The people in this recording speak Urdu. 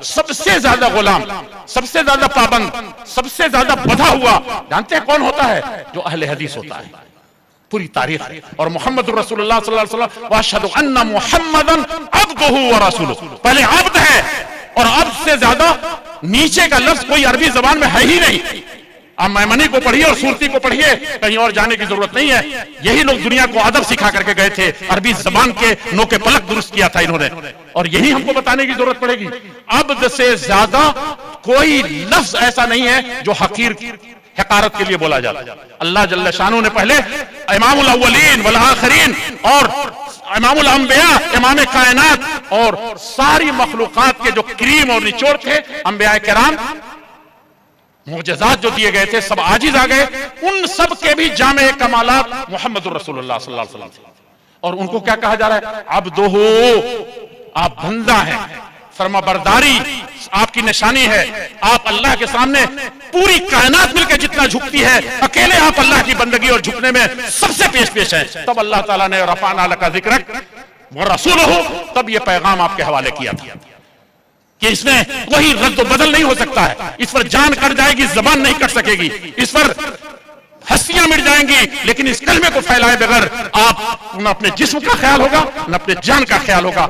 سب سے زیادہ غلام، سب سے زیادہ پابند، سب سے زیادہ بدھا ہوا جانتے ہیں کون ہوتا ہے؟ جو اہل حدیث ہوتا ہے. پوری تاریخ ہے. اور محمد رسول اللہ صلی اللہ علیہ وسلم واشهد ان محمدا عبده ورسوله، پہلے عبد ہے، اور عبد سے زیادہ نیچے کا لفظ کوئی عربی زبان میں ہے ہی نہیں. آپ میمنی کو پڑھیے اور صورتی کو پڑھیے، کہیں اور جانے کی ضرورت نہیں ہے. یہی لوگ دنیا کو ادب سکھا کر کے گئے تھے، عربی زبان کے نوک پلک درست کیا تھا انہوں نے، اور یہی ہم کو بتانے کی ضرورت پڑے گی. عبد سے زیادہ کوئی لفظ ایسا نہیں ہے جو حقیر حقارت کے لیے بولا جاتا ہے. اللہ جل شانہ نے پہلے امام الاولین والآخرین اور امام الانبیاء، امام کائنات اور ساری مخلوقات کے جو کریم اور نچوڑ تھے، انبیاء کرام، معجزات جو دیے گئے تھے سب عاجز آ گئے، ان سب کے بھی جامع کمالات محمد رسول اللہ صلی اللہ علیہ وسلم. اور ان کو کیا کہا جا رہا ہے؟ عبدہ، آپ بندہ ہیں. فرما برداری آپ کی نشانی ہے. آپ اللہ کے سامنے پوری کائنات مل کے جتنا جھکتی ہے، اکیلے آپ اللہ کی بندگی اور جھکنے میں سب سے پیش ہیں. تب اللہ تعالیٰ نے رفعنا لک ذکرک ورسولہ، تب یہ پیغام آپ کے حوالے کیا تھا کہ اس میں کوئی رد و بدل نہیں ہو سکتا ہے. اس پر جان کٹ جائے گی، زبان نہیں کٹ سکے گی. اس پر ہستیاں مٹ جائیں گی، لیکن اس کلمے کو پھیلائے بغیر آپ نہ اپنے جسم کا خیال ہوگا نہ اپنے جان کا خیال ہوگا.